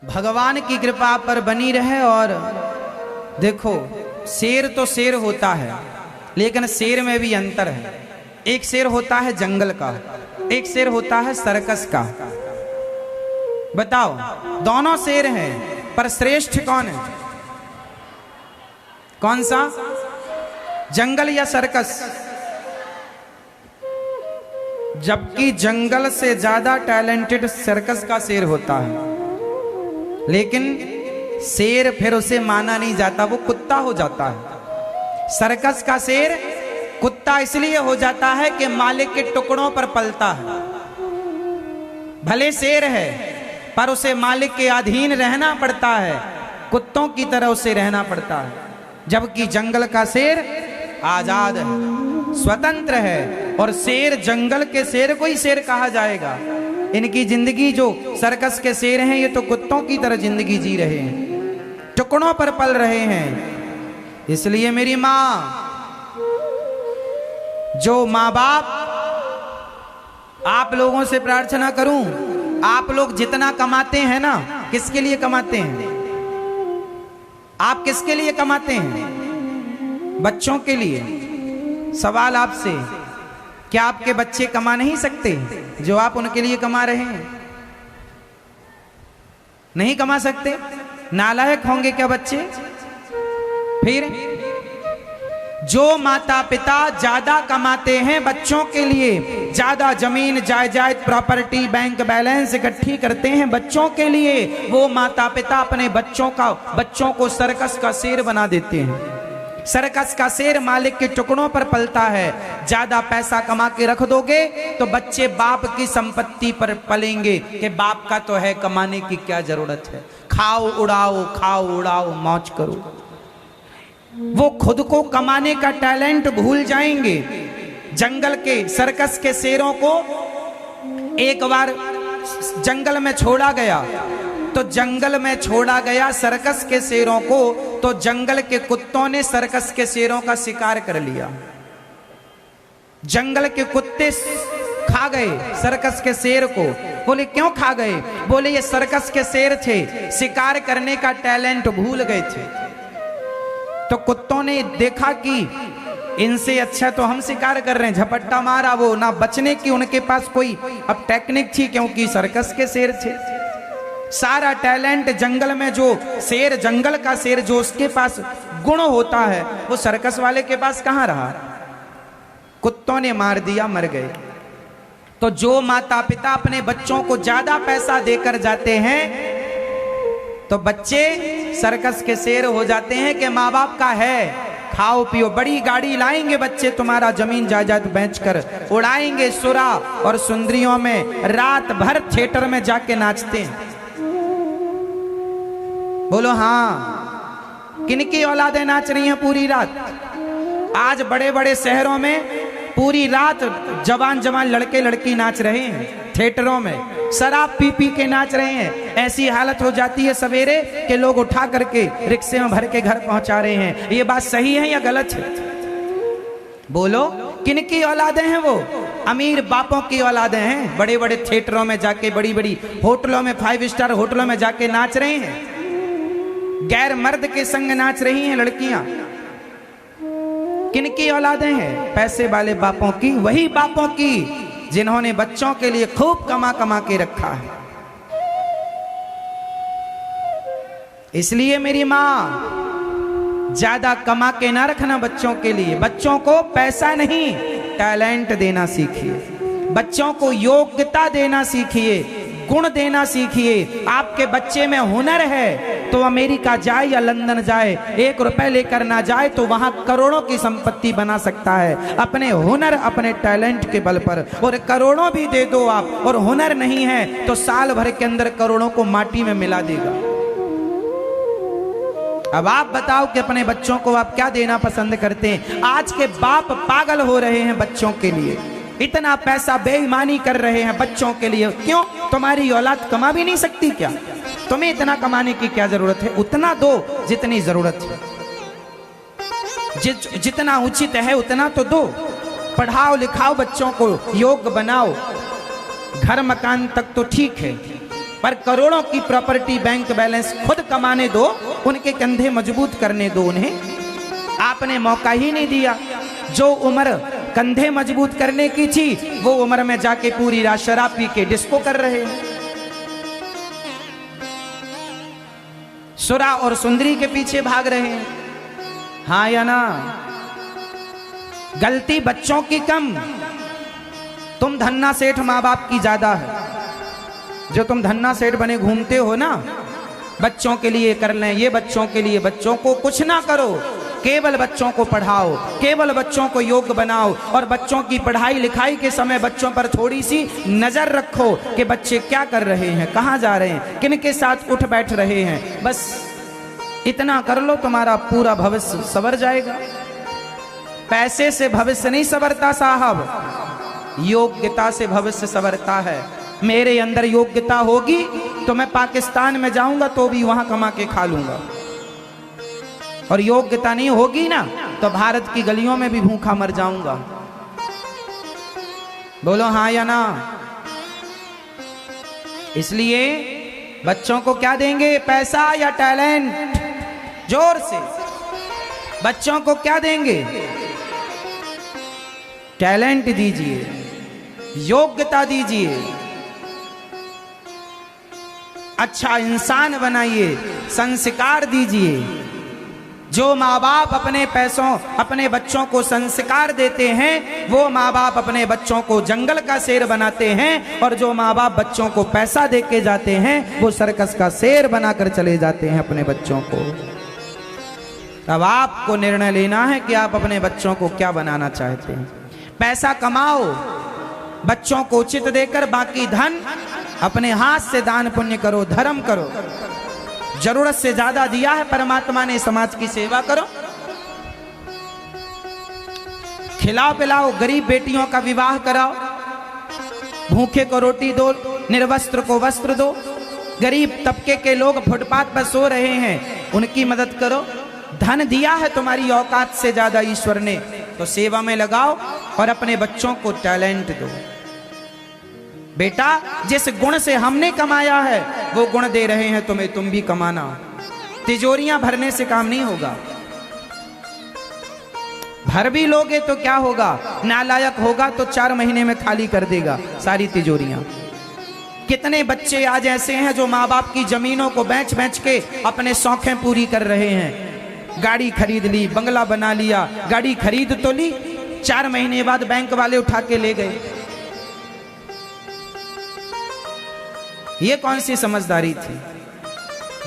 भगवान की कृपा पर बनी रहे। और देखो, शेर तो शेर होता है, लेकिन शेर में भी अंतर है। एक शेर होता है जंगल का, एक शेर होता है सर्कस का। बताओ, दोनों शेर हैं, पर श्रेष्ठ कौन है? कौन सा, जंगल या सर्कस? जबकि जंगल से ज्यादा टैलेंटेड सर्कस का शेर होता है, लेकिन शेर फिर उसे माना नहीं जाता, वो कुत्ता हो जाता है। सर्कस का शेर कुत्ता इसलिए हो जाता है कि मालिक के टुकड़ों पर पलता है। भले शेर है, पर उसे मालिक के अधीन रहना पड़ता है, कुत्तों की तरह उसे रहना पड़ता है। जबकि जंगल का शेर आजाद है, स्वतंत्र है। और शेर, जंगल के शेर को ही शेर कहा जाएगा। इनकी जिंदगी, जो सर्कस के शेर हैं, ये तो कुत्तों की तरह जिंदगी जी रहे हैं, टुकड़ों पर पल रहे हैं। इसलिए मेरी माँ, जो माँ बाप, आप लोगों से प्रार्थना करूं, आप लोग जितना कमाते हैं ना, किसके लिए कमाते हैं? आप किसके लिए कमाते हैं? बच्चों के लिए। सवाल आपसे, क्या आपके बच्चे कमा नहीं सकते जो आप उनके लिए कमा रहे हैं? नहीं कमा सकते? नालायक होंगे क्या बच्चे? फिर जो माता पिता ज्यादा कमाते हैं बच्चों के लिए, ज्यादा जमीन जायदाद प्रॉपर्टी बैंक बैलेंस इकट्ठी करते हैं बच्चों के लिए, वो माता पिता अपने बच्चों को सर्कस का शेर बना देते हैं। सर्कस का शेर मालिक के टुकड़ों पर पलता है। ज्यादा पैसा कमा के रख दोगे तो बच्चे बाप की संपत्ति पर पलेंगे कि बाप का तो है, कमाने की क्या जरूरत है, खाओ उड़ाओ मौज करो। वो खुद को कमाने का टैलेंट भूल जाएंगे। जंगल के सर्कस के शेरों को एक बार जंगल में छोड़ा गया, तो जंगल में छोड़ा गया सर्कस के शेरों को, तो जंगल के कुत्तों ने सर्कस के शेरों का शिकार कर लिया। जंगल के कुत्ते खा गए सर्कस के शेर को। बोले क्यों खा गए? बोले ये सर्कस के शेर थे, शिकार करने का टैलेंट भूल गए थे। तो कुत्तों ने देखा कि इनसे अच्छा तो हम शिकार कर रहे हैं, झपट्टा मारा। वो ना बचने की उनके पास कोई अब टेक्निक थी, क्योंकि सर्कस के शेर थे। सारा टैलेंट जंगल में, जो शेर, जंगल का शेर, जो उसके पास गुण होता है, वो सर्कस वाले के पास कहां रहा? कुत्तों ने मार दिया, मर गए। तो जो माता पिता अपने बच्चों को ज्यादा पैसा देकर जाते हैं, तो बच्चे सर्कस के शेर हो जाते हैं कि माँ बाप का है, खाओ पियो। बड़ी गाड़ी लाएंगे बच्चे, तुम्हारा जमीन जायदाद बेचकर उड़ाएंगे सुरा और सुंदरियों में, रात भर थिएटर में जाके नाचते हैं। बोलो हाँ, किनकी औलादें नाच रही हैं पूरी रात? आज बड़े बड़े शहरों में पूरी रात जवान जवान लड़के लड़की नाच रहे हैं, थिएटरों में शराब पी पी के नाच रहे हैं। ऐसी हालत हो जाती है सवेरे कि लोग उठा करके रिक्शे में भर के घर पहुंचा रहे हैं। ये बात सही है या गलत है? बोलो, किनकी औलादें हैं वो? अमीर बापों की औलादें हैं। बड़े बड़े थिएटरों में जाके, बड़ी बड़ी होटलों में, 5 स्टार होटलों में जाके नाच रहे हैं। गैर मर्द के संग नाच रही हैं लड़कियां। किनकी औलादें हैं? पैसे वाले बापों की। वही बापों की जिन्होंने बच्चों के लिए खूब कमा कमा के रखा है। इसलिए मेरी मां, ज्यादा कमा के ना रखना बच्चों के लिए। बच्चों को पैसा नहीं, टैलेंट देना सीखिए। बच्चों को योग्यता देना सीखिए, गुण देना सीखिए। आपके बच्चे में हुनर है तो अमेरिका जाए या लंदन जाए, 1 रुपए लेकर ना जाए तो वहां करोड़ों की संपत्ति बना सकता है, अपने हुनर, अपने टैलेंट के बल पर। और करोड़ों भी दे दो आप, और हुनर नहीं है तो साल भर के अंदर करोड़ों को माटी में मिला देगा। अब आप बताओ कि अपने बच्चों को आप क्या देना पसंद करते हैं? आज के बाप पागल हो रहे हैं बच्चों के लिए, इतना पैसा बेईमानी कर रहे हैं बच्चों के लिए। क्यों? तुम्हारी औलाद कमा भी नहीं सकती क्या? तुम्हें इतना कमाने की क्या जरूरत है? उतना दो जितनी जरूरत है, जितना उचित है उतना तो दो। पढ़ाओ लिखाओ बच्चों को, योग्य बनाओ। घर मकान तक तो ठीक है, पर करोड़ों की प्रॉपर्टी बैंक बैलेंस खुद कमाने दो, उनके कंधे मजबूत करने दो उन्हें। आपने मौका ही नहीं दिया। जो उम्र कंधे मजबूत करने की थी वो उम्र में जाके पूरी रात शराब पी के डिस्को कर रहे हैं, सुरा और सुंदरी के पीछे भाग रहे हैं। हाँ या ना? गलती बच्चों की कम, तुम धन्ना सेठ माँ बाप की ज्यादा है। जो तुम धन्ना सेठ बने घूमते हो ना, बच्चों के लिए कर लें, ये बच्चों के लिए, बच्चों को कुछ ना करो, केवल बच्चों को पढ़ाओ, केवल बच्चों को योग्य बनाओ और बच्चों की पढ़ाई लिखाई के समय बच्चों पर थोड़ी सी नजर रखो कि बच्चे क्या कर रहे हैं, कहाँ जा रहे हैं, किन के साथ उठ बैठ रहे हैं। बस इतना कर लो, तुम्हारा पूरा भविष्य संवर जाएगा। पैसे से भविष्य नहीं संवरता साहब, योग्यता से भविष्य संवरता है। मेरे अंदर योग्यता होगी तो मैं पाकिस्तान में जाऊंगा तो भी वहां कमा के खा लूंगा, और योग्यता नहीं होगी ना तो भारत की गलियों में भी भूखा मर जाऊंगा। बोलो हाँ या ना? इसलिए बच्चों को क्या देंगे, पैसा या टैलेंट? जोर से बच्चों को क्या देंगे? टैलेंट दीजिए, योग्यता दीजिए, अच्छा इंसान बनाइए, संस्कार दीजिए। जो माँ बाप अपने पैसों अपने बच्चों को संस्कार देते हैं, वो माँ बाप अपने बच्चों को जंगल का शेर बनाते हैं, और जो माँ बाप बच्चों को पैसा दे के जाते हैं वो सर्कस का शेर बनाकर चले जाते हैं अपने बच्चों को। अब आपको निर्णय लेना है कि आप अपने बच्चों को क्या बनाना चाहते हैं। पैसा कमाओ, बच्चों को उचित देकर, बाकी धन अपने हाथ से दान पुण्य करो, धर्म करो। जरूरत से ज्यादा दिया है परमात्मा ने, समाज की सेवा करो। खिलाओ पिलाओ, गरीब बेटियों का विवाह कराओ, भूखे को रोटी दो, निर्वस्त्र को वस्त्र दो। गरीब तबके के लोग फुटपाथ पर सो रहे हैं, उनकी मदद करो। धन दिया है तुम्हारी औकात से ज्यादा ईश्वर ने, तो सेवा में लगाओ और अपने बच्चों को टैलेंट दो। बेटा जिस गुण से हमने कमाया है वो गुण दे रहे हैं तुम्हें, तुम भी कमाना। तिजोरियां भरने से काम नहीं होगा, भर भी लोगे तो क्या होगा, नालायक होगा तो 4 महीने में खाली कर देगा सारी तिजोरियां। कितने बच्चे आज ऐसे हैं जो माँ बाप की जमीनों को बेच बेच के अपने शौखें पूरी कर रहे हैं। गाड़ी खरीद ली, बंगला बना लिया, गाड़ी खरीद तो ली, 4 महीने बाद बैंक वाले उठा के ले गए। ये कौन सी समझदारी थी?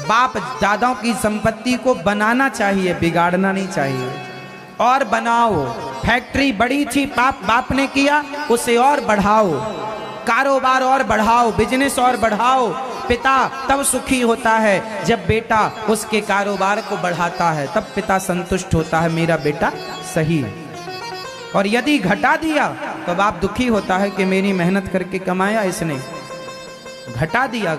बाप दादाओं की संपत्ति को बनाना चाहिए, बिगाड़ना नहीं चाहिए। और बनाओ, फैक्ट्री बड़ी थी बाप ने किया, उसे और बढ़ाओ, कारोबार और बढ़ाओ, बिजनेस और बढ़ाओ। पिता तब सुखी होता है जब बेटा उसके कारोबार को बढ़ाता है, तब पिता संतुष्ट होता है, मेरा बेटा सही है। और यदि घटा दिया तो बाप दुखी होता है कि मेरी मेहनत करके कमाया इसने, घटा दिया।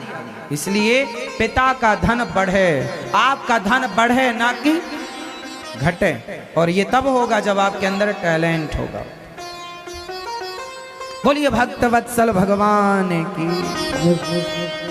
इसलिए पिता का धन बढ़े, आपका धन बढ़े ना कि घटे। और ये तब होगा जब आपके अंदर टैलेंट होगा। बोलिए भक्तवत्सल भगवान की।